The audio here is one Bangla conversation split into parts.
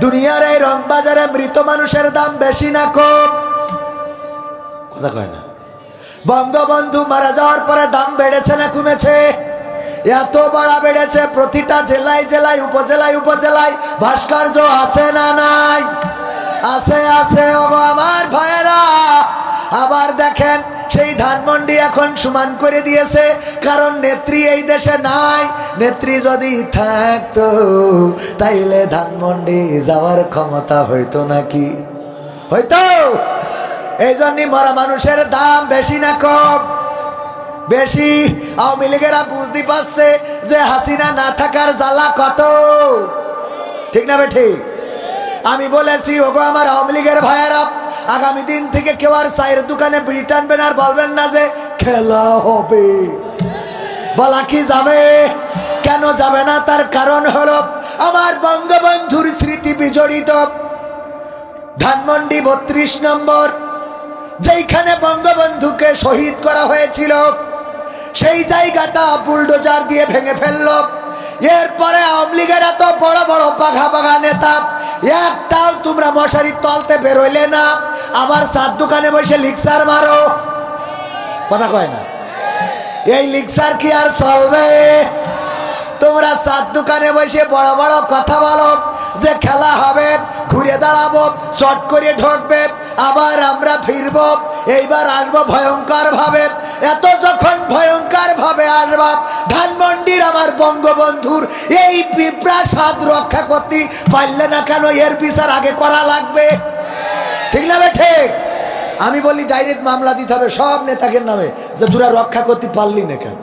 দুনিয়ার এই রং বাজারে মৃত মানুষের দাম বেশি না কম? কথা কয় না। বঙ্গবন্ধু মারা যাওয়ার পরে দাম বেড়েছে না কমেছে? এত বড় বেড়েছে। প্রতিটা জেলায় জেলায় উপজেলায় উপজেলায় ভাস্কর্য আছে না নাই? আছে আছে। ওগো আমার ভাইয়েরা, আবার দেখেন সেই ধানমন্ডি এখন সমান করে দিয়েছে, কারণ নেত্রী এই দেশে নাই। নেত্রী যদি থাকতো তাইলে ধানমন্ডি যাওয়ার ক্ষমতা হইতো নাকি? হইতো। এই জন্যই মরা মানুষের দাম বেশি না কম? বেশি। আওয়ামী লীগেরা বুঝতে পারছে যে হাসিনা না থাকার জ্বালা কত। ঠিক না বেঠিক? আমি বলেছি, ওগো আমার আওয়ামী লীগের ভাইয়েরা, আগামী দিন থেকে কেউ আর চায়ের দোকানে বিড়ি টানবেন আর বলবেন না যে খেলা হবে। বলা কি যাবে? কেন যাবে না? তার কারণ হলো আমার বঙ্গবন্ধুর স্মৃতি বিজড়িত ধানমন্ডি 32 নম্বর, যেইখানে বঙ্গবন্ধুকে শহীদ করা হয়েছিল, সেই জায়গাটা বুলডোজার দিয়ে ভেঙে ফেললো। এরপরে আওয়ামী লীগের এত বড় বড় পাঘা পাঘা নেতা, একটাও তোমরা মশারির তলতে বেরোইলে না, আবার চার দোকানে বসে লিকচার মারো। কথা কয় না? এই লিকচার কি আর চলবে? তোমরা চার দোকানে বসে বড় বড় কথা বলো যে খেলা হবে, ঘুরে দাঁড়াবো, চট করে ঢুকবে, আবার আমরা ফিরবো, এইবার আসবো ভয়ঙ্কর ভাবে। এত যখন ভয়ঙ্কর ভাবে আসবা, ধানমন্ডির আমার বঙ্গবন্ধুর এই প্রাসাদ রক্ষা করতে পারলে না কেন? এর বিচার আগে করা লাগবে। ঠিক না ঠিক? আমি বলি ডাইরেক্ট মামলা দিতে হবে সব নেতাদের নামে যে তোরা রক্ষা করতে পারলি না কেন।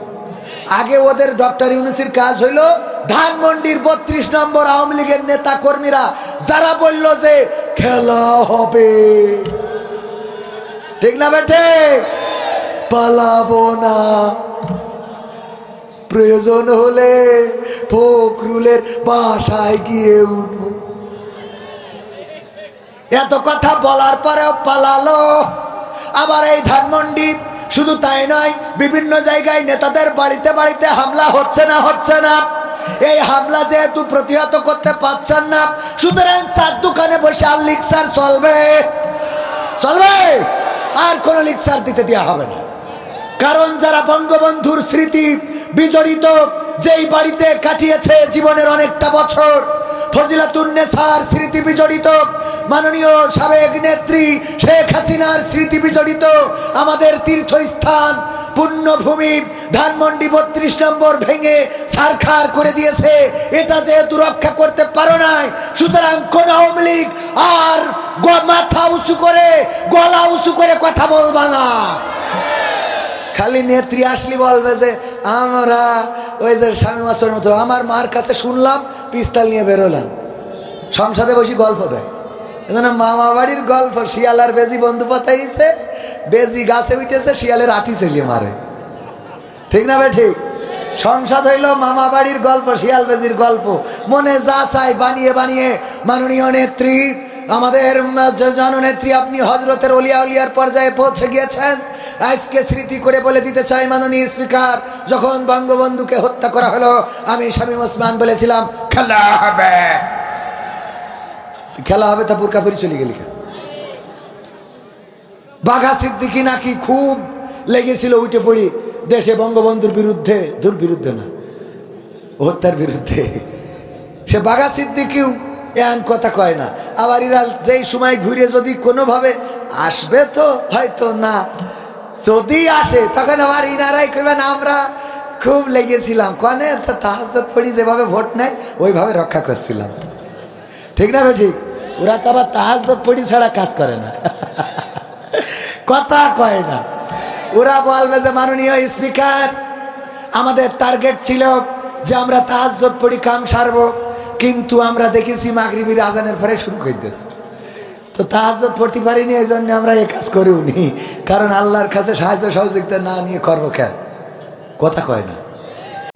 আগে ওদের ডক্টর ইউনূসের কাজ হইল ধানমন্ডির 32 নম্বর আওয়ামী লীগের নেতা কর্মীরা যারা বলল যে খেলা হবে, ঠিক না বেঠে, পালাবো না, প্রয়োজন হলে ফখরুলের বাসায় গিয়ে উঠব, এত কথা বলার পরেও পালালো। আবার এই ধানমন্ডি শুধু তাই নয়, বিভিন্ন জায়গায় নেতাদের বাড়িতে বাড়িতে হামলা হচ্ছে না হচ্ছে না? এই হামলা যেহেতু প্রতিহত করতে পারছেন না, সুতরাং চার দোকানে বসে আর লিকচার চলবে? চলবে? আর কোন লিকচার দিতে দেওয়া হবে না। কারণ যারা বঙ্গবন্ধুর স্মৃতি বিজড়িত যেই বাড়িতে কাটিয়েছে জীবনের অনেকটা বছর, ফজিলাতুন্নেসার স্মৃতি বিজড়িত মাননীয় সাবেক নেত্রী শেখ হাসিনার স্মৃতি বিজড়িত আমাদের তীর্থস্থান পুণ্যভূমি ধানমন্ডি 32 নম্বর ভেঙে ছারখার করে দিয়েছে। এটা যেহেতু রক্ষা করতে পারো নাই, সুতরাং কোন আওয়ামী লীগ আর মাথা উঁচু করে গলা উঁচু করে কথা বলবা না। খালি নেত্রী আসলি বলবে যে আমরা ওই যে স্বামী মাসের মতো আমার মার কাছে শুনলাম, পিস্তল নিয়ে বেরোলাম, সংসদে বসে গল্প দেয়। এজন্য মামা বাড়ির গল্প, শিয়ালার বেজি বন্ধু পাতাইছে, বেজি গাছে উঠেছে, শিয়ালের আটি চালিয়ে মারে। ঠিক না ভাই? ঠিক। সংসদ হইল মামা বাড়ির গল্প, শিয়াল বেজির গল্প, মনে যা চাই বানিয়ে বানিয়ে। মাননীয় নেত্রী, আমাদের জননেত্রী, আপনি হজরতের অলিয়া উলিয়ার পর্যায়ে পৌঁছে গিয়েছেন। আজকে স্মৃতি করে বলে দিতে চাই, মাননীয় স্পিকার, যখন বঙ্গবন্ধুকে হত্যা করা হলো, আমি শামীম ওসমান বলেছিলাম খেলা হবে, খেলা হবে, তা বুরকা পরি চলে গেলি। বাঘা সিদ্দিকী নাকি খুব লেগেছিল উঠে পড়ি দেশে বঙ্গবন্ধুর বিরুদ্ধে, বিরুদ্ধে না, হত্যার বিরুদ্ধে। সে বাঘা সিদ্দিকীও এমন কথা কয় না। আবার এরা যেই সময় ঘুরে যদি কোনোভাবে আসবে, তো হয়তো না, যদি আসে তখন আবার ইনারাই কইবেন আমরা খুব লেগেছিলাম, কনে তাহাজ্জুদ পড়ি যেভাবে ভোট নেয় ওইভাবে রক্ষা করছিলাম। ঠিক না? ঠিক। ওরা তো আবার তাহাজ্জুদ পড়ি ছাড়া কাজ করে না, কথা কয় না। ওরা বলবে যে মাননীয় স্পিকার, আমাদের টার্গেট ছিল যে আমরা তাহাজ্জুদ পড়ি কাম সারবো, কিন্তু আমরা দেখেছি মাগরিবের আজানের পরে শুরু করে দিয়েছে, তো তাহাজ্জুদ পড়তে পারিনি, এই জন্য আমরা এই কাজ করিনি। কারণ আল্লাহর কাছে সাহায্য সহযোগিতা না নিয়ে করবো কেন? কথা কয় না।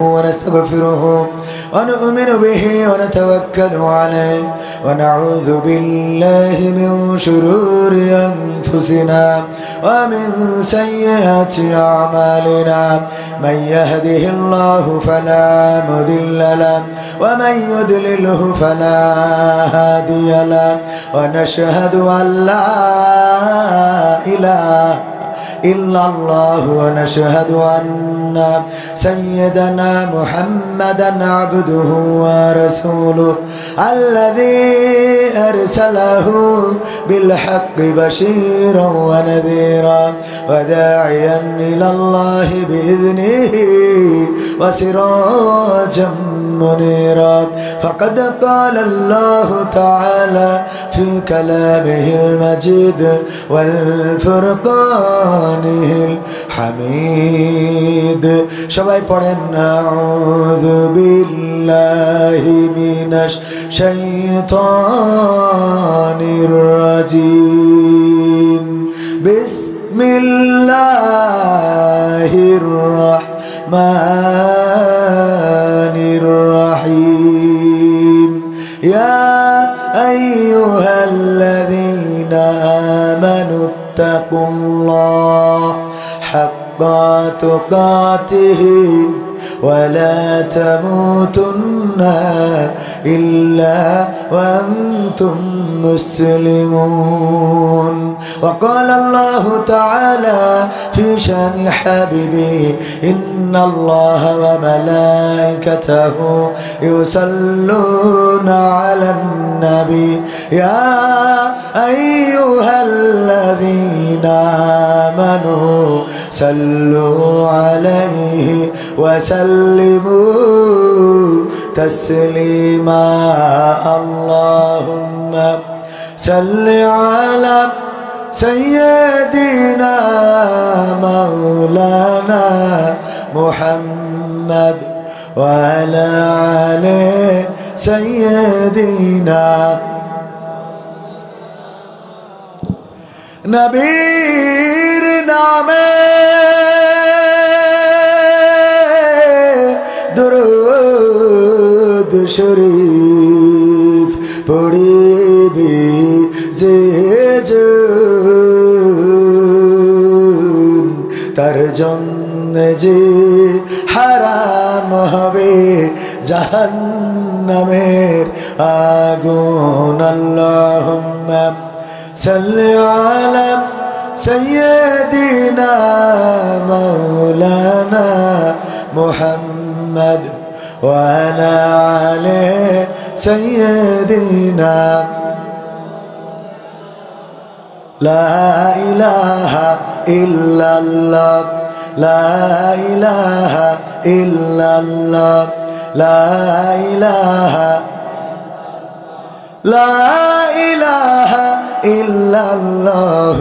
ونستغفره ونؤمن به ونتوكل عليه ونعوذ بالله من شرور أنفسنا ومن سيئات أعمالنا من يهده الله فلا مضل له ومن يضلله فلا هادي له ونشهد أن لا إله إلا الله ونشهد أن سيدنا محمدا عبده ورسوله الذي أرسله بالحق بشيرا ونذيرا وداعيا إلى الله بإذنه وسراجا منيرا فقد قال الله تعالى في كلامه المجيد والفرقانه الحميد সবাই পড়েন আউযু বিল্লাহি মিনাশ শাইতানির রাজিম বিসমিল্লাহির রাহমানির রহিম ইয়া আইয়ুহাল্লাযীনা আমানু ইত্তাকুল্লাহ হাক্কা তুকাতিহি ولا تموتن إلا وأنتم مسلمون وقال الله تعالى في شان حبيبه إن الله وملائكته يصلون على النبي يا أيها الذين آمنوا صلوا عليه وسلموا تسليما اللهم صل على سيدنا مولانا محمد وعلى آل سيدنا নবীর নামে দুরূদ শরীফ পড়িবি যে জন তার জন্য যে হারাম হবে জাহান্নামের আগুন আল্লাহুম্মা সাল্লি আলা সাইয়্যিদিনা মাওলানা মুহাম্মদ ওয়া আলা আলি সাইয়্যিদিনা লা ইলাহা ইল্লাল্লাহ লা ইলাহা ইল্লাল্লাহ লা ইলাহা لا إله إلا الله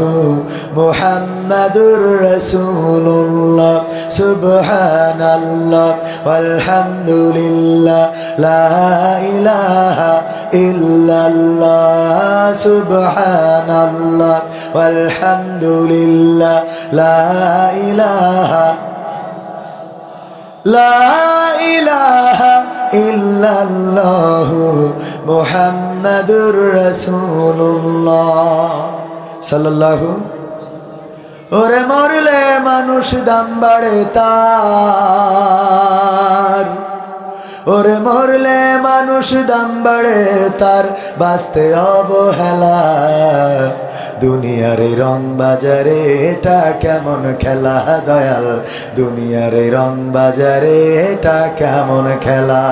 محمد رسول الله سبحان الله والحمد لله لا إله إلا الله سبحان الله والحمد لله لا إله لا إله إلا الله محمد رسول الله صلى الله ওরে মরলে মানুষ দাম বাড়ে তার ওরে মরলে মানুষ দাম বাড়ে তার বাঁচতে অবহেলা দুনিয়ার রং বাজারে এটা কেমন খেলা দয়াল দুনিয়ার রং বাজারে এটা কেমন খেলা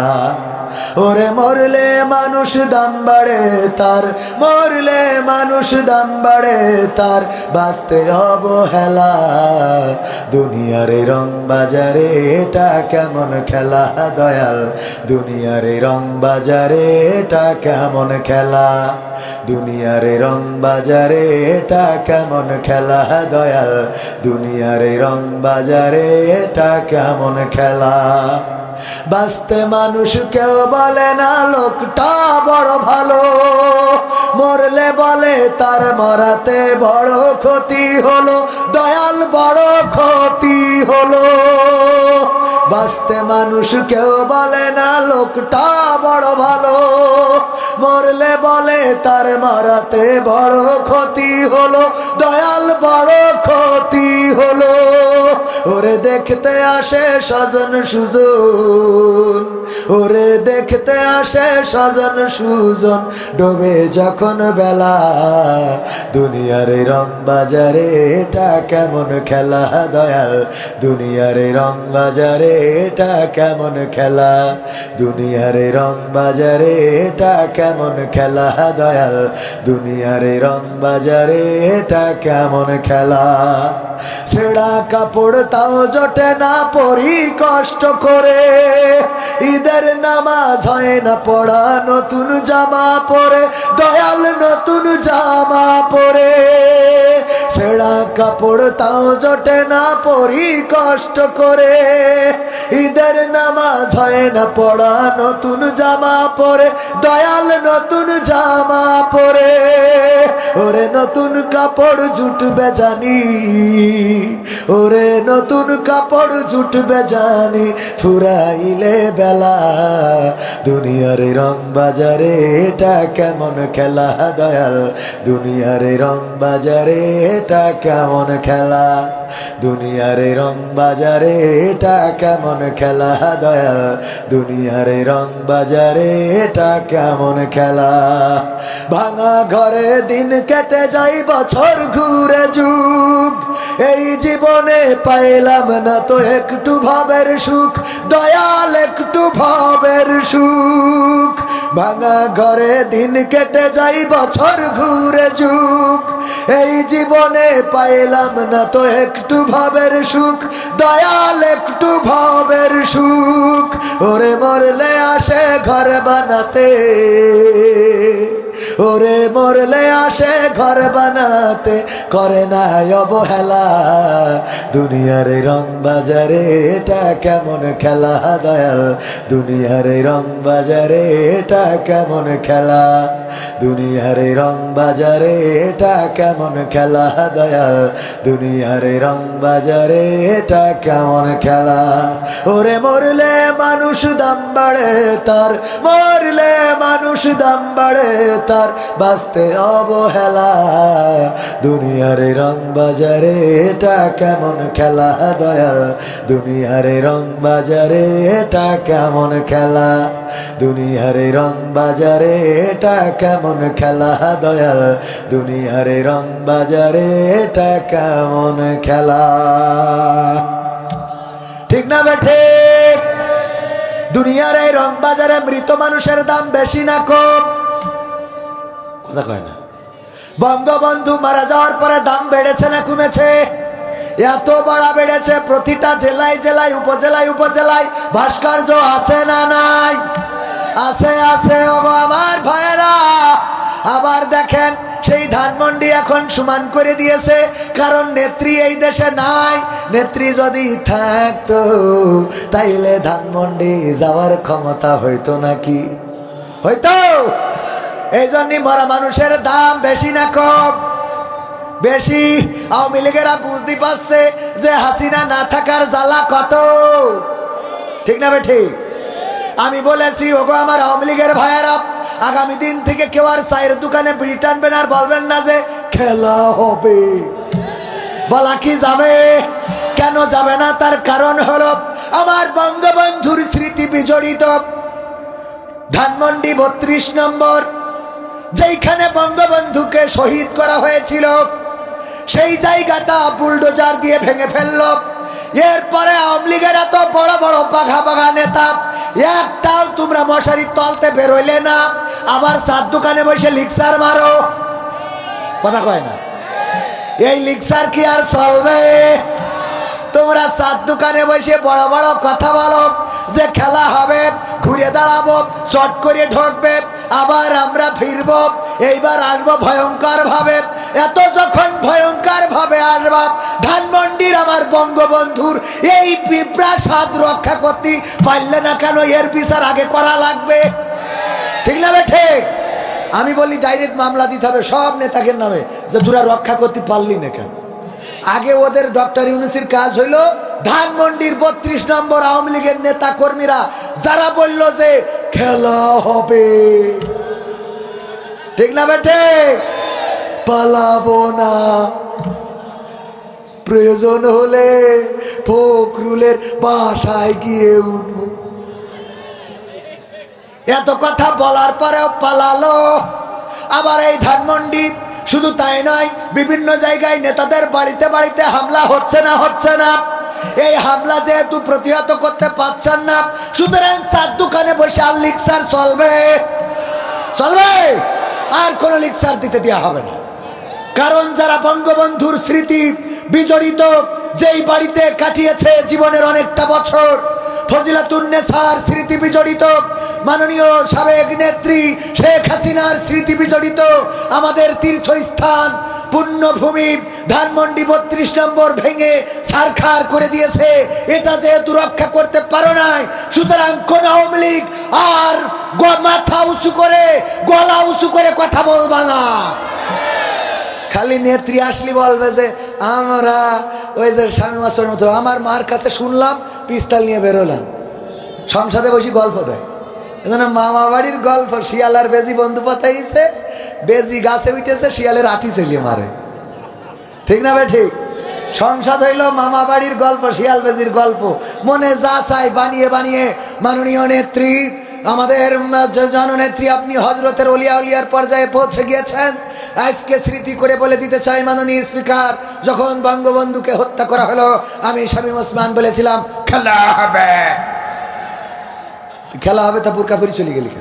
ওরে মরলে মানুষ দাম বাড়ে তার মরলে মানুষ দাম বাড়ে তার বাঁচতে অবহেলা দুনিয়ার রং বাজারে এটা কেমন খেলা দয়াল দুনিয়ার রং বাজারে এটা কেমন খেলা দুনিয়ার রং বাজারে এটা কেমন খেলা দয়াল দুনিয়ার রং বাজারে এটা কেমন খেলা বাঁচতে মানুষ কেউ বলে না লোকটা বড় ভালো মরলে বলে তার মরাতে বড় ক্ষতি হলো দয়াল বড় ক্ষতি হলো বাঁচতে মানুষ কেউ বলে না লোকটা বড় ভালো, মরলে বলে তার মারাতে বড় ক্ষতি হলো, দয়াল বড় ক্ষতি হলো। ওরে দেখতে আসে স্বজন সুজন, ওরে দেখতে আসে স্বজন সুজন, ডোবে যখন বেলা। দুনিয়ার রং বাজারে এটা কেমন খেলা দয়াল, দুনিয়ার রং বাজারে এটা কেমন খেলা, দুনিয়ার রং বাজারে এটা কেমন খেলা দয়াল, দুনিয়ার রং বাজারে এটা কেমন খেলা। ছেঁড়া কাপড় তাও জোটে না পরি কষ্ট করে, ঈদের নামাজ হয় না পড়া নতুন জামা পরে, দয়াল নতুন জামা পরে। ছেঁড়া কাপড় তাও জোটে না পরি কষ্ট করে, ঈদের নামাজ হয় না পড়া নতুন জামা পরে, দয়াল নতুন জামা পরে। ওরে নতুন কাপড় জুটবে জানি, ওরে নতুন কাপড় জুটবে জানি, ফুরাইলে বেলা। দুনিয়ার রং বাজারে এটা কেমন খেলা দয়াল, দুনিয়ার রং বাজারে এটা কেমন খেলা, দুনিয়ার রং বাজারে এটা কেমন খেলা দয়াল, দুনিয়ার রং বাজারে এটা কেমন খেলা। ভাঙা ঘরে দিন কেটে যাই বছর ঘুরে যুগ, এই জীবনে পাইলাম না তো একটু ভাবের সুখ, দয়াল একটু ভাবের সুখ। ভাঙা ঘরে দিন কেটে যাই বছর ঘুরে যুগ, এই জীবনে পাইলাম না তো একটু ভাবের সুখ, দয়াল একটু ভাবের সুখ। ওরে মরলে আসে ঘর বানাতে, ওরে মরলে আসে ঘর বানাতে, করে না অবহেলা। দুনিয়ার রং বাজারে এটা কেমন খেলা দয়াল, দুনিয়ার রং বাজারে এটা কেমন খেলা, দুনিয়ার রং বাজারে এটা কেমন খেলা দয়াল, দুনিয়ার রং বাজারে এটা কেমন খেলা। ওরে মরলে মানুষ দাম বাড়ে তার, মরলে মানুষ দাম বাড়ে তার, বাঁচতে অবহেলা। দুনিয়ার রং বাজারে এটা কেমন খেলা দয়াল, দুনিয়ার রং বাজারে এটা কেমন খেলা, দুনিয়ার রং বাজারে এটা কেমন খেলা দয়াল, দুনিয়ার রং বাজারে এটা কেমন খেলা। ঠিক না বেঠে? দুনিয়ার এই রং বাজারে মৃত মানুষের দাম বেশি না কম? কথা কয় না। বঙ্গবন্ধু মারা যাওয়ার পরে দাম বেড়েছে না কমেছে? এত বাড়া বেড়েছে, প্রতিটা জেলায় জেলায় উপজেলায় উপজেলায় ভাস্কর্য আছে না নাই? আছে আছে ওগো আমার ভাইয়েরা। আবার দেখেন সেই ধানমন্ডি এখন সমান করে দিয়েছে, কারণ নেত্রী এই দেশে নাই। নেত্রী যদি থাকতো তাইলে ধানমন্ডি যাওয়ার ক্ষমতা হইতো নাকি? হইতো। এই জন্যই মরা মানুষের দাম বেশি না কম? বেশি। আওয়ামী লীগেরা বুঝতে পারছে যে হাসিনা না থাকার জ্বালা কত। ঠিক না বেঠি? আমি বলেছি ওগো আমার আওয়ামী লীগের ভাইয়েরা, আগামী দিন থেকে কেউ আর চায়ের দোকানে বিড়ি টানবেন আর বলবেন না যে খেলা হবে। বলা কি যাবে? কেন যাবে না? তার কারণ হলো আমার বঙ্গবন্ধুর স্মৃতি বিজড়িত ধানমন্ডি 32 নম্বর, যেইখানে বঙ্গবন্ধুকে শহীদ করা হয়েছিল, সেই জায়গাটা বুলডোজার দিয়ে ভেঙে ফেলল। এরপরে আওয়ামী লীগের এত বড় বড় পাঘা পাঘা নেতা, একটাও তোমরা মশারির তলতে বেরোইলে না, আবার চার দোকানে বসে লিকচার মারো। কথা কয় না? এই লিকচার কি আর চলবে? তোমরা চার দোকানে বসে বড় বড় কথা বলো যে খেলা হবে, ঘুরে দাঁড়াবো, চট করে ঢুকবে, আবার আমরা ফিরবো, এইবার আসবো ভয়ঙ্কর ভাবে। এত যখন ভয়ঙ্কর ভাবে আসবা, ধানমন্ডির আমার বঙ্গবন্ধুর এই প্রাসাদ রক্ষা করতে পারলে না কেন? এর বিচার আগে করা লাগবে। ঠিক না ঠিক? আমি বলি ডাইরেক্ট মামলা দিতে হবে সব নেতাদের নামে যে তোরা রক্ষা করতে পারলি না কেন। আগে ওদের ডক্টর ইউনূসের কাজ হইলো ধানমন্ডির ৩২ নম্বর আওয়ামী লীগের নেতা কর্মীরা যারা বলল যে খেলা হবে, ঠিক না বেটে, পালাবো না, প্রয়োজন হলে ফখরুলের বাসায় গিয়ে উঠবো, এত কথা বলার পরেও পালালো। আবার এই ধানমন্ডি শুধু তাই নয়, বিভিন্ন জায়গায় নেতাদের বাড়িতে বাড়িতে হামলা হচ্ছে না হচ্ছে না। এই হামলা যেহেতু প্রতিহত করতে পারছেন না, সুতরাং চার দোকানে বসে আর লিকচার চলবে, চলবে, আর কোন লিকচার দিতে দেওয়া হবে না। কারণ যারা বঙ্গবন্ধুর স্মৃতি বিজড়িত যেই বাড়িতে কাটিয়েছে জীবনের অনেকটা বছর, ফজিলাতুন্নেসার স্মৃতি বিজড়িত, মাননীয় সাবেক নেত্রী শেখ হাসিনার স্মৃতি বিজড়িত আমাদের তীর্থস্থান পুণ্যভূমি ধানমন্ডি ৩২ নম্বর ভেঙে ছারখার করে দিয়েছে। এটা যেহেতু রক্ষা করতে পারো নাই, সুতরাং কোন আওয়ামী লীগ আর মাথা উঁচু করে গলা উঁচু করে কথা বলবা না। খালি নেত্রী আসলি বলবে যে আমরা ওই যে স্বামী মাসের মতো, আমার মার কাছে শুনলাম পিস্তল নিয়ে বেরোলাম, সংসদে বসে গল্প দেয়। এজন্য মামা বাড়ির গল্প, শিয়াল আর বেজি বন্ধু পাতাইছে, বেজি গাছে উঠেছে, শিয়ালের আটি চালিয়ে মারে, ঠিক না ভাই? ঠিক। সংসদ হইল মামা বাড়ির গল্প, শিয়াল বেজির গল্প, মনে যা চাই বানিয়ে বানিয়ে মাননীয় নেত্রী, আমাদের জননেত্রী, আপনি হজরতের অলিয়া উলিয়ার পর্যায়ে পৌঁছে গিয়েছেন। আজকে স্মৃতি করে বলে দিতে চাই, মাননীয় স্পিকার, যখন বঙ্গবন্ধুকে হত্যা করা হলো আমি শামীম ওসমান বলেছিলাম খেলা হবে, খেলা হবে, তা বুরকাপুরি চলে গেলি।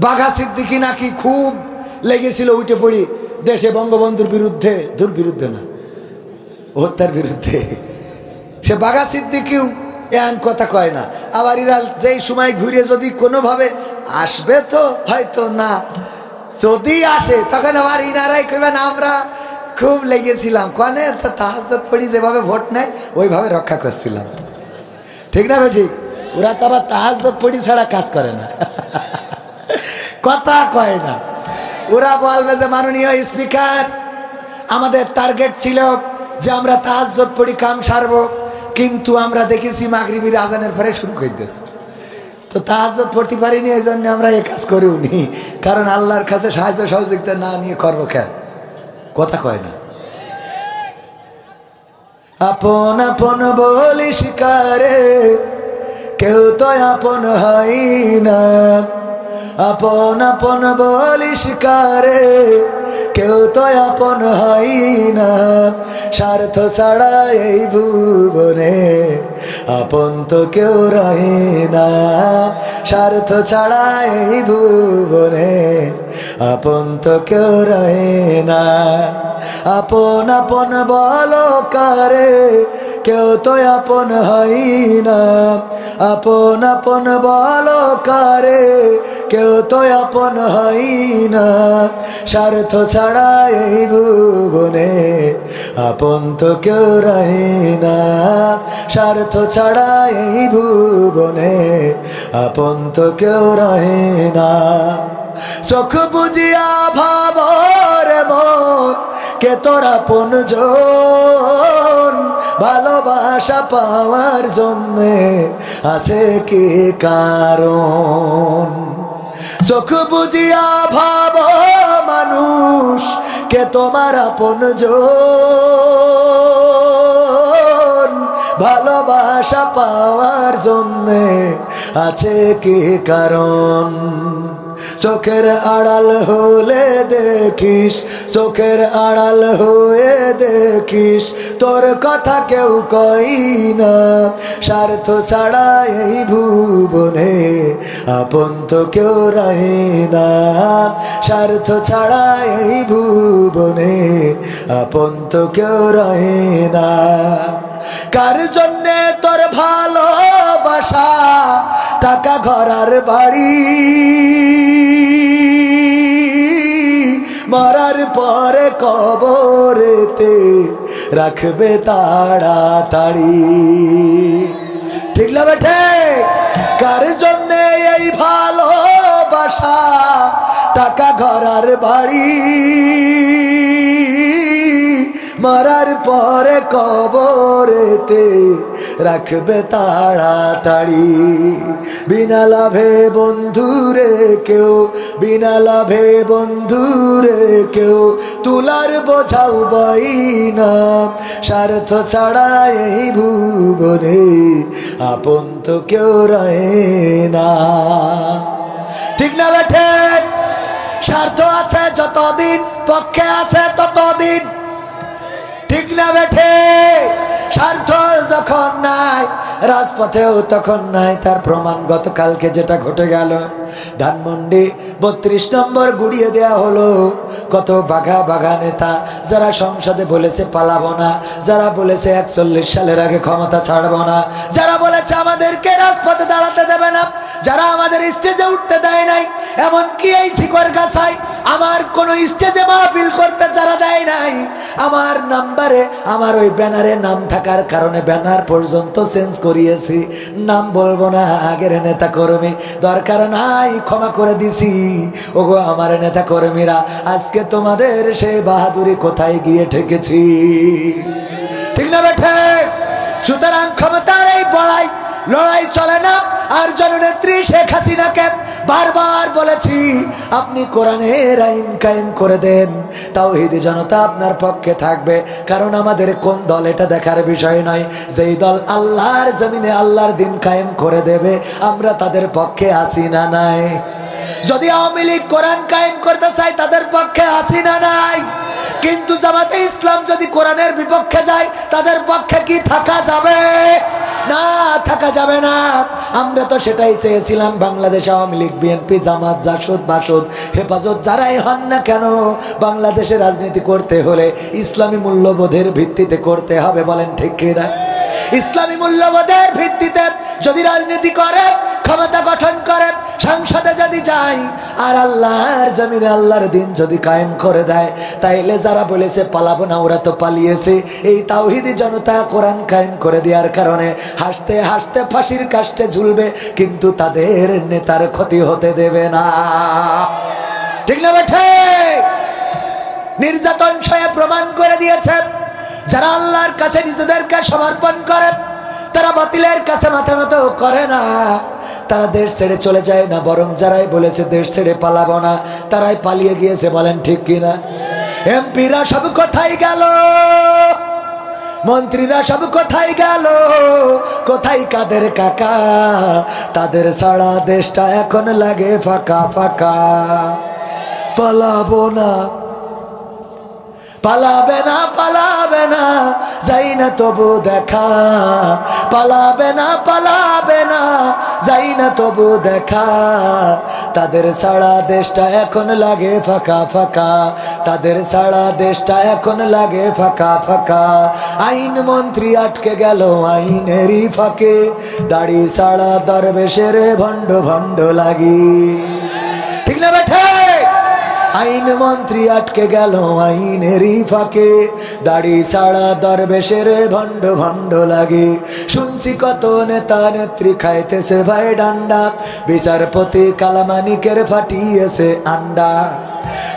বাঘা সিদ্দিকী নাকি খুব লেগেছিল উঠে পড়ি দেশে বঙ্গবন্ধুর বিরুদ্ধে, বিরুদ্ধে না, হত্যার বিরুদ্ধে। সে বাঘা সিদ্দিকীও এমন কথা কয় না। আবার এরা যেই সময় ঘুরে যদি কোনোভাবে আসবে, তো হয়তো না, যদি আসে তখন আবার ইনারাই কইবেন আমরা খুব লেগেছিলাম, কনে তাহাজ্জুদ পড়ি যেভাবে ভোট নেয় ওইভাবে রক্ষা করছিলাম, ঠিক না ভাই? ঠিক। ওরা তো আবার তাহাজ্জুদ পড়ি ছাড়া কাজ করে না, কথা কয় না। ওরা বলবে যে মাননীয় স্পিকার, আমাদের টার্গেট ছিল যে আমরা তাহাজ্জুদ পড়ি কাম সারবো, কিন্তু আমরা দেখেছি মাগরিবের আজানের পরে শুরু করে দিয়েছে, তো তাহাজ্জুদ পড়তে পারিনি, এই জন্য আমরা এই কাজ করেও নি। কারণ আল্লাহর কাছে সাহায্য সহযোগিতা না নিয়ে করবো কেন? কথা কয় না। আপন আপন বলি শিকারে কেউ তো আপন হয় না, আপন আপন বলি শিকারে কেউ তো আপন হয় না, স্বার্থ ছাড়া এই ভুবনে আপন তো কেউ রহে না, স্বার্থ ছাড়া এই ভুবনে আপন তো কেউ রহে না। আপন আপন বলো কারে কেউ তো আপন হয় না, আপন আপন বলো কারে কেউ তো আপন হয় না, স্বার্থ ছাড়া এই ভুবনে আপন তো কেউ রহে না, স্বার্থ ছাড়া এই ভুবনে আপন তো কেউ রহে না। চোখ বুঝিয়া ভাবর মন কে তোর আপন জন, ভালোবাসা পাওয়ার জন্যে আছে কি কারণ? চোখ বুঝিয়া ভাব মানুষ কে তোমার আপন জন, ভালোবাসা পাওয়ার জন্যে আছে কি কারণ? চোখের আড়াল হলে দেখিস, চোখের আড়াল হয়ে দেখিস তোর কথা কেউ কই না, স্বার্থ ছাড়া এই ভুবনে আপন তো কেউ রহে না, স্বার্থ ছাড়া এই ভুবনে আপন তো কেউ রহে না। কার জন্যে তোর ভালোবাসা টাকা ঘরার বাড়ি, মরার পরে কবরেতে রাখবে তাড়াতাড়ি, ঠিক না বেঠে? কার জন্যে এই ভালোবাসা টাকা ঘরার বাড়ি, মরার পরে কবরেতে রাখবে তাড়াতাড়ি। বিনা লাভে বন্ধুরে কেউ, বিনা লাভে বন্ধুরে কেউ তুলার বোঝাও বই না। স্বার্থ ছাড়া এই ভুবনে আপন তো কেউ রয়ে না। ঠিক না বেঠে? স্বার্থ আছে যতদিন, পক্ষে আছে ততদিন। ঠিক না বেঠে? স্বার্থ যখন নাই রাজপথেও তখন নাই। তার প্রমাণ গতকালকে যেটা ঘটে গেল, ধানমন্ডি 32 নম্বর গুড়িয়ে দেয়া হলো। কত বাঘা বাঘা নেতা যারা সংসদে বলেছে পালাবো না, যারা বলেছে 41 সালের আগে ক্ষমতা ছাড়বো না, যারা বলেছে আমাদেরকে রাজপথে দাঁড়াতে দেবে না, যারা আমাদের স্টেজে উঠতে দেয় নাই, এমনকি এই শিকরগাছায় আমার কোন স্টেজে মাহফিল করতে যারা দেয় নাই, আমার নাম্বারে আমার ওই ব্যানারে নাম থাকার কারণে ব্যানার পর্যন্ত চেঞ্জ করিয়েছি। নাম বলবো না, আগের নেতা কর্মী, দরকার নাই, ক্ষমা করে দিছি। ওগো আমার নেতা কর্মীরা, আজকে তোমাদের সেই বাহাদুরি কোথায় গিয়ে ঠেকেছি? ঠিক না বেঠে? সুতরাং ক্ষমতার এই লড়াই চলে না। আর জননেত্রী শেখ হাসিনাকে বারবার বলেছি, আপনি কোরআনের আইন কায়েম করে দেন, তাওহীদি জনতা আপনার পক্ষে থাকবে। কারণ আমাদের কোন দল এটা দেখার বিষয় নয়, যেই দল আল্লাহর জমিনে আল্লাহর দিন কায়েম করে দেবে আমরা তাদের পক্ষে আছি না নাই। যদি আওয়ামী লীগ কোরআন কায়েম করতে চায় তাদের পক্ষে আছি না নাই। কিন্তু জামাতে ইসলাম যদি কোরআনের বিপক্ষে যায় তাদের পক্ষে কি থাকা যাবে? না, থাকা যাবে না। আমরা তো সেটাই চেয়েছিলাম, বাংলাদেশ আওয়ামী লীগ, বিএনপি, জামাত, জাসদ, বাসদ, হেফাজত যারাই হন না কেন, বাংলাদেশে রাজনীতি করতে হলে ইসলামী মূল্যবোধের ভিত্তিতে করতে হবে। বলেন ঠিক কিনা? ইসলামী মূল্যবোধের ভিত্তিতে যদি রাজনীতি করে, ক্ষমতা গঠন করে, সংসদে যদি যায়, আর আল্লাহর জমিনে আল্লাহর দিন যদি কায়েম করে দেয়, তাইলে যারা বলেছে পালাবো না ওরা তো পালিয়েছে। এই তাওহীদি জনতা কোরআন কায়েম করে দেওয়ার কারণে হাসতে হাসতে ফাঁসির কাস্টে ঝুলবে, কিন্তু তাদের নেতার ক্ষতি হতে দেবে না। ঠিক না বেঠে? নির্যাতন সয়ে প্রমাণ করে দিয়েছে, যারা আল্লাহর কাছে নিজেদেরকে সমর্পণ করে তারা বাতিলের কাছে মাথা নত করে না, তারা দেশ ছেড়ে চলে যায় না, বরং যারাই বলেছে দেশ ছেড়ে পালাবো না তারাই পালিয়ে গিয়েছে। বলেন ঠিক কিনা? এমপিরা সব কোথায় গেল? মন্ত্রীরা সব কোথায় গেল? কোথায় কাদের কাকা? তাদের সারা দেশটা এখন লাগে ফাঁকা ফাঁকা। পালাবো না, পালাবে না, পালাবে না, যাই না তবু দেখা। পালাবে না, পালাবে না, যাই না তবু দেখা। তাদের সারা দেশটা এখন লাগে ফাঁকা ফাঁকা, তাদের সারা দেশটা এখন লাগে ফাঁকা ফাঁকা। আইন মন্ত্রী আটকে গেল আইনেরই ফাঁকে, দাড়ি সারা দরবেশের ভণ্ড ভণ্ড লাগি। ঠিক না বেঠে? আইন মন্ত্রী আটকে গেল আইনেরই ফাঁকে, দাড়ি ছাড়া দরবেশের ভণ্ড ভণ্ড লাগে। শুনছি কত নেতা নেত্রী খাইতেছে ভাই ডান্ডা, বিচারপতি কালামানিকের ফাটিয়েছে আন্ডা।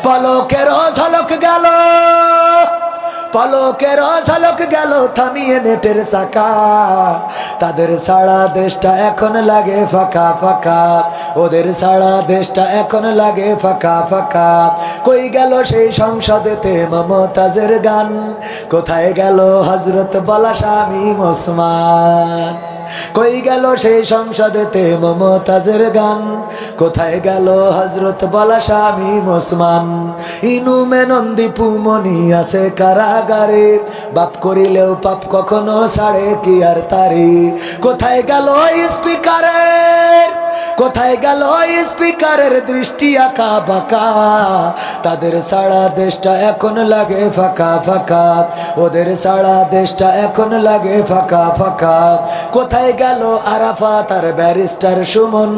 পলকের ঝলক গেল, পলকের ঝলক গেল থামিয়ে নেটের চাকা। তাদের সারা দেশটা এখন লাগে ফাঁকা ফাঁকা, ওদের সারা দেশটা এখন লাগে ফাঁকা ফাঁকা। কই গেল সেই সংসদেতে মমতাজের গান? কোথায় গেল হযরত বালা শামীম ওসমান? কই গেল সেই সংসদেতে মমতাজের গান? কোথায় গেল হযরত বালা শামীম ওসমান? ইনু মেনন্দি পুমনি আছে কারাগারে, বাপ করিলেও পাপ কখনো ছাড়ে কি আর তারি। কোথায় গেল স্পিকারের, কোথায় গেল স্পিকারের দৃষ্টি আঁকা বাঁকা? তাদের সারা দেশটা এখন লাগে ফাঁকা ফাঁকা, ওদের সারা দেশটা এখন লাগে ফাঁকা ফাঁকা। কোথায় গেল আরাফাত আর ব্যারিস্টার সুমন?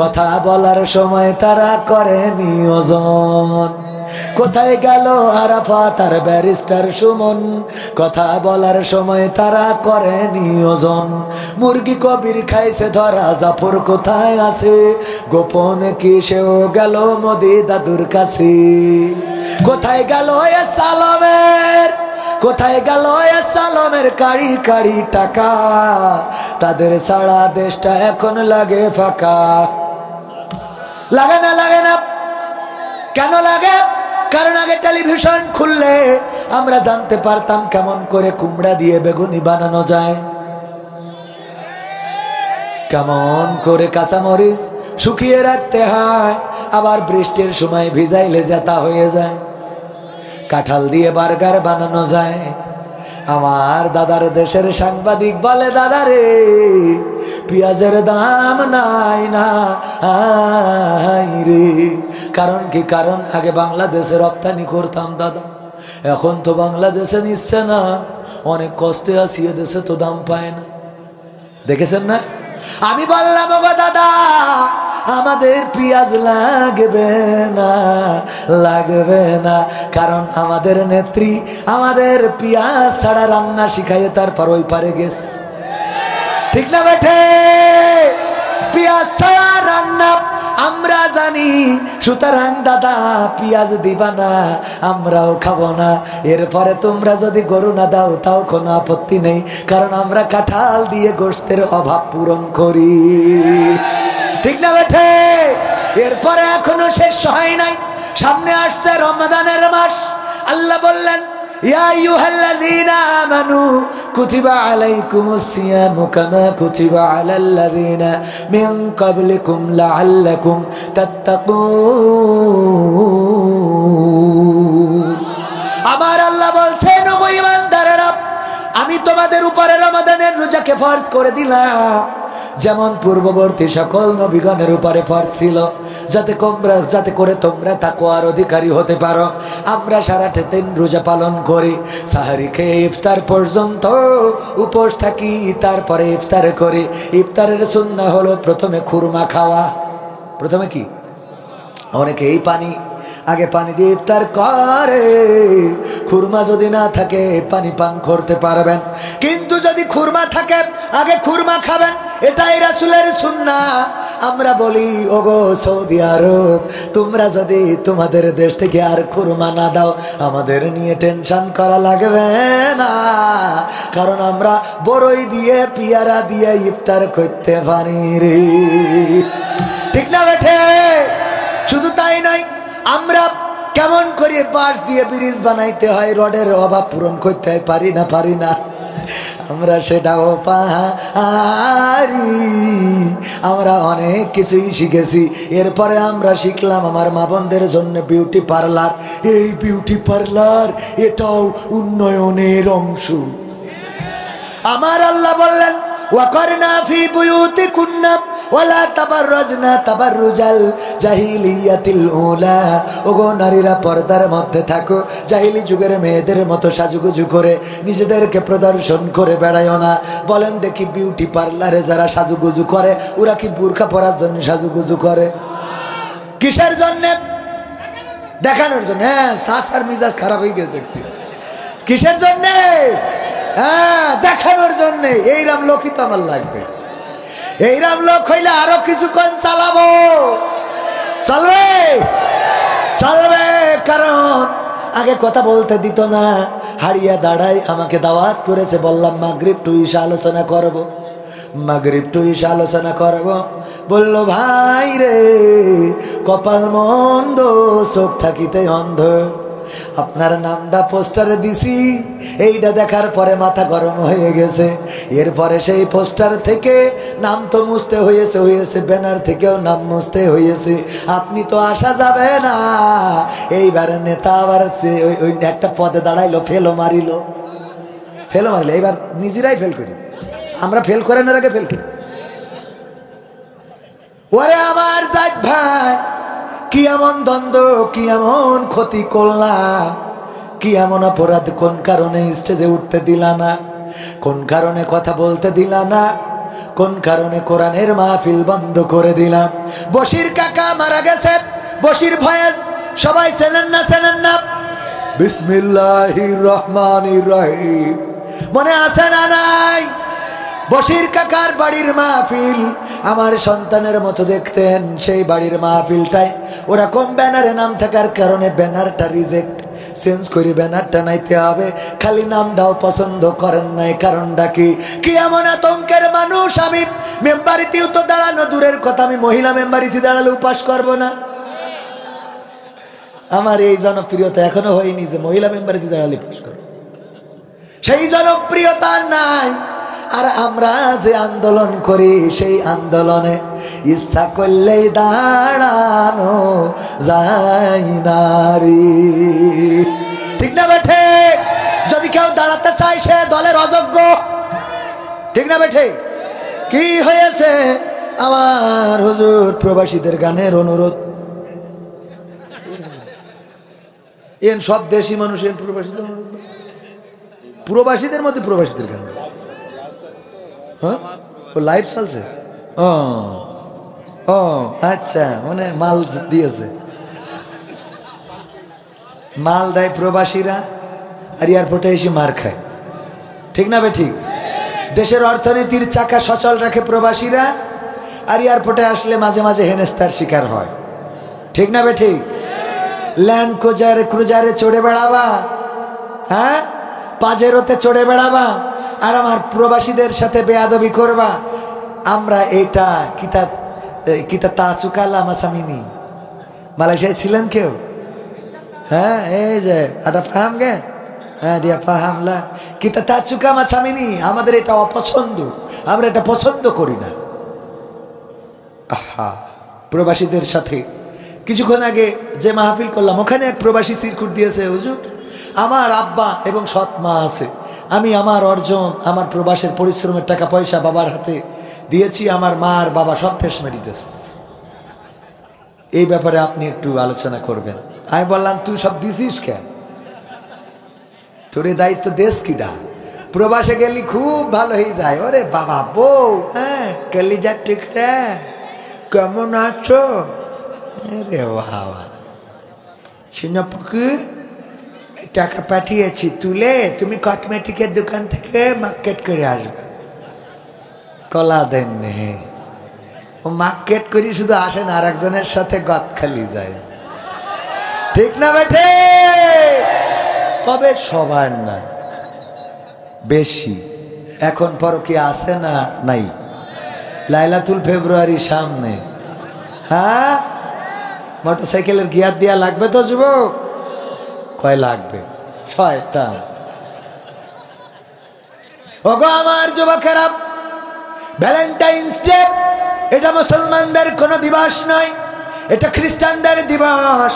কথা বলার সময় তারা করে নিয়োজন। কোথায় গেল আরাফাত আর ব্যারিস্টার সুমন? কথা বলার সময় তারা করে নিয়োজন। মুরগি কবির খাইছে ধরা, জাফর কোথায় আছে? গোপনে কি সেও গেল মোদি দাদুর কাছে? কোথায় গেল এ সালামের, কোথায় গেল সালামের কাড়ি কাড়ি টাকা, তাদের সারা দেশটা এখন লাগে ফাঁকা। লাগে না, লাগে না, কেন লাগে? কারণ আগে টেলিভিশন খুললে আমরা জানতে পারতাম কেমন করে কুমড়া দিয়ে বেগুনি বানানো যায়, কেমন করে কাঁচামরিচ শুকিয়ে রাখতে হয়, আবার বৃষ্টির সময় ভিজাইলে জেতা হয়ে যায়, কাঁঠাল দিয়ে বার্গার বানানো যায়। আমার দাদার দেশের সাংবাদিক বলে, দাদারে পেঁয়াজের দাম নাই না রে। কারণ কি? কারণ আগে বাংলাদেশে রপ্তানি করতাম দাদা, এখন তো বাংলাদেশে নিচ্ছে না, অনেক কষ্টে আছি, দেশে তো দাম পায় না। দেখেছেন না? আমি বললাম, ওগো দাদা আমাদের পেঁয়াজ লাগবে না, লাগবে না, কারণ আমাদের নেত্রী আমাদের পেঁয়াজ ছাড়া রান্না শিখাইয়ে তারপর ওই পারে গেছে। ঠিক না বেঠে? পেঁয়াজ ছাড়া রান্না আমরা জানি, সুতরাং দাদা পেঁয়াজ দিবা না, আমরাও খাবো না। এরপরে তোমরা যদি গরু না দাও তাও কোনো আপত্তি নেই, কারণ আমরা কাঁঠাল দিয়ে গোশতের অভাব পূরণ করি। ঠিক না বেঠে? এরপরে এখনো শেষ হয় নাই, সামনে আসছে রমাদানের মাস। আল্লাহ বললেন, ইয়া আইয়ুহাল্লাযীনা আমানু কুতিবা আলাইকুমুস সিয়ামু কামা কুতিবা আলাল্লাযীনা মিন ক্বাবলিকুম লাআল্লাকুম তাত্তাকুন। আমার আল্লাহ বলছেন, ও ঈমানদারেরা, আমি তোমাদের উপরে রমাদানের রোজাকে ফরজ করে দিলাম, যেমন পূর্ববর্তী সকল নবীগণের উপরে ফরজ ছিল, যাতে করে তোমরা তাকওয়ার অধিকারী হতে পারো। আমরা সারাটা দিন রোজা পালন করি, সাহারি খেয়ে ইফতার পর্যন্ত উপোস থাকি, তারপরে ইফতার করি। ইফতারের সুন্নাহ হলো প্রথমে খুরমা খাওয়া। প্রথমে কি? অনেকে এই আগে পানি দিয়ে ইফতার করে, খুরমা যদি না থাকে পানি পান করতে পারবেন, কিন্তু যদি খুরমা থাকে আগে খুরমা খাবেন, এটাই রাসূলের সুন্নাহ। আমরা বলি, ওগো সৌদি আরব, তোমরা যদি তোমাদের দেশ থেকে আর খুরমা না দাও আমাদের নিয়ে টেনশন করা লাগবে না, কারণ আমরা বড়ই দিয়ে পিয়ারা দিয়ে ইফতার করতে পারি রে। ঠিক না বেঠে? শুধু তাই নয়, আমরা কেমন করে বাঁশ দিয়ে ব্রিজ বানাইতে হয়, রডের অভাব পূরণ করতে হয়, পারি না, আমরা সেটাও পারি। আমরা অনেক কিছুই শিখেছি। এরপরে আমরা শিখলাম আমার মা বোনদের জন্য বিউটি পার্লার। এই বিউটি পার্লার এটাও উন্নয়নের অংশ। আমার আল্লাহ বললেন, ওয়াকারনা ফি বুয়ুতিকুন্না ওয়ালা তাবাররাজনা তাবাররুজাল জাহিলিয়াতিল উলা। ওগো নারীরা পর্দার মধ্যে থাকো, জাহিলি যুগের মেয়েদের মতো সাজুগুজু করে নিজেদেরকে প্রদর্শন করে বেড়ায়ও না। বলেন দেখি, বিউটি পার্লারে যারা সাজুগুজু করে ওরা কি বোরকা পরার জন্য সাজুগুজু করে? কিসের জন্য? দেখানোর জন্য। হ্যাঁ, সাসার মিজাজ খারাপ হয়ে গেছে দেখছি। কিসের জন্য? হ্যাঁ, দেখানোর জন্য। এইরাম লোকই তো আমার লাগবে। এইরাম লোক হইলে আরো কিছুক্ষণ চালাবো, চলবে, চলবে। কারণ আগে কথা বলতে দিত না, হারিয়া দাঁড়াই আমাকে দাওয়াত করেছে, বললাম মাগরিব টু ইশা আলোচনা করব, মাগরিব টু ইশা আলোচনা করব। বলল, ভাই রে কপাল মন্দ, চোখ থাকিতে অন্ধ। আপনার নামটা পোস্টারে দিছি, এইটা দেখার পরে মাথা গরম হয়ে গেছে। এরপরে সেই পোস্টার থেকে নাম তো মুছতে হয়েছে, ব্যানার থেকেও নাম মুছতে হয়েছে। আপনি তো আসা যাবে না। এইবার নেতা আবার ওই একটা পদে দাঁড়াইলো, ফেলও মারিলো। এইবার নিজেরাই ফেল করি, আমরা ফেল করেন এর আগে ফেল করি। ওরে আমার জাত ভাই, কি এমন দ্বন্দ্ব, কি এমন ক্ষতি করলা, কি এমন অপরাধ, কোন কারণে স্টেজে উঠতে দিলা না, কোন কারণে কথা বলতে দিলা না, কোন কারণে কোরআনের মাহফিল বন্ধ করে দিলাম। বশির কাকা মারা গেছে, বশির ভয়েস সবাই চেনেন না? বিসমিল্লাহির রহমানির রহিম মনে আছে না নাই? বশির কাকার বাড়ির মাহফিল আমার সন্তানের মতো দেখতেন। সেই বাড়ির মাহফিলটায় ওরকম ব্যানারে নাম থাকার কারণে ব্যানারটা রিজেক্ট, চেঞ্জ করে ব্যানার টানাইতে হবে। খালি নামটাও পছন্দ করেন নাই, কারণটা কি এমন আতঙ্কের মানুষ আমি? মেম্বারিতেও তো দাঁড়ানো দূরের কথা, আমি মহিলা মেম্বারিতে দাঁড়ালে উপাস করব না? আমার এই জনপ্রিয়তা এখনো হয়নি যে মহিলা মেম্বারিতে দাঁড়ালে উপাস করব, সেই জনপ্রিয়তা নাই। আর আমরা যে আন্দোলন করি সেই আন্দোলনে ইচ্ছা করলেই দাঁড়ানো যায় নারী, ঠিক না বেঠে? যদি কেউ দাঁড়াতে চায় সে দলের অযোগ্য, ঠিক না বেঠে? কি হয়েছে? আমার হুজুর প্রবাসীদের গানের অনুরোধ, এন সব দেশি মানুষ এন প্রবাসীদের অনুরোধ, প্রবাসীদের মধ্যে প্রবাসীদের গান, হ্যাঁ ও লাইভ চলছে। ও ও আচ্ছা, মানে মাল দিয়েছে, মাল দেয় প্রবাসীরা আর এয়ারপোর্টে এসে মার খায়, ঠিক না বে ঠিক? দেশের অর্থনীতির চাকা সচল রাখে প্রবাসীরা, আর এয়ারপোর্টে আসলে মাঝে মাঝে হেনস্তার শিকার হয়, ঠিক না বে ঠিক? ল্যান্ড ক্রুজারে চড়ে বেড়াবা, হ্যাঁ পাজেরোতে চড়ে বেড়াবা, আর আমার প্রবাসীদের সাথে বেয়াদবি করবা। আমরা এটা কিতা তাচুকালা মাসামিনি, মালয়েশিয়ায় ছিলেন কেউ? হ্যাঁ এই যে আটা ফাহাম গে, হ্যাঁ দিয়া ফাহামলা কিতা তাচুকা মাছামিনি। আমাদের এটা অপছন্দ, আমরা এটা পছন্দ করি না। আহা, প্রবাসীদের সাথে কিছুক্ষণ আগে যে মাহফিল করলাম ওখানে এক প্রবাসী সিরকুট দিয়েছে, হুজুর আমার আব্বা এবং সৎ মা আছে, আমি আমার অর্জন আমার প্রবাসের পরিশ্রমের টাকা পয়সা বাবার হাতে দিয়েছি, আমার মা আর বাবা সব শেষ মেরি দেশ। এই ব্যাপারে আপনি একটু আলোচনা করবেন। আমি বললাম তুই সব দিছিস কেন, তোর দায়িত্ব দেশ কিডা? প্রবাসে গেলি খুব ভালো হয়ে যায়। ওরে বাবা বউ, হ্যাঁ গেলি যা ঠিক রে, কেমন আছো? রে বাবা সিঙ্গাপুরকে টাকা পাঠিয়েছি, তুলে তুমি কসমেটিকের দোকান থেকে মার্কেট করে আসবে। কলা দেন নে, ও মার্কেট করি শুধু আসেন, আর একজনের সাথে গদ খালি যায়, ঠিক না বেঠে? তবে সবার না, বেশি। এখন পর কি আছে না নাই? লাইলাতুল ফেব্রুয়ারি সামনে, হ্যাঁ মোটরসাইকেলের গিয়ার দিয়া লাগবে তো যুবক? কয় লাগবে? শয়তান। ওগো আমার যুবকেরা, ভ্যালেন্টাইন্স ডে এটা মুসলমানদের কোনো দিবস নয়, এটা খ্রিস্টানদের দিবস।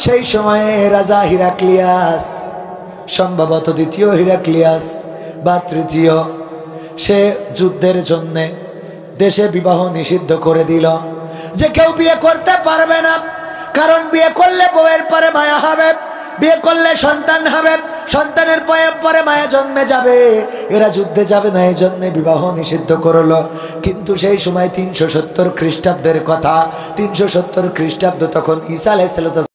সেই সময়ে রাজা হিরাক্লিয়াস, সম্ভবত দ্বিতীয় হিরাক্লিয়াস বা তৃতীয়, সে যুদ্ধের জন্যে দেশে বিবাহ নিষিদ্ধ করে দিল, যে কেউ বিয়ে করতে পারবে না, কারণ বিয়ে করলে বউয়ের পরে মায়া হবে, বিয়ে করলে সন্তান হবে, সন্তানের পরে মায়া জন্মে যাবে, এরা যুদ্ধে যাবে না, এই জন্য বিবাহ নিষিদ্ধ করলো। কিন্তু সেই সময় 370 খ্রিস্টাব্দের কথা, 370 খ্রিস্টাব্দ, তখন ঈসা আলাইহিস সালাম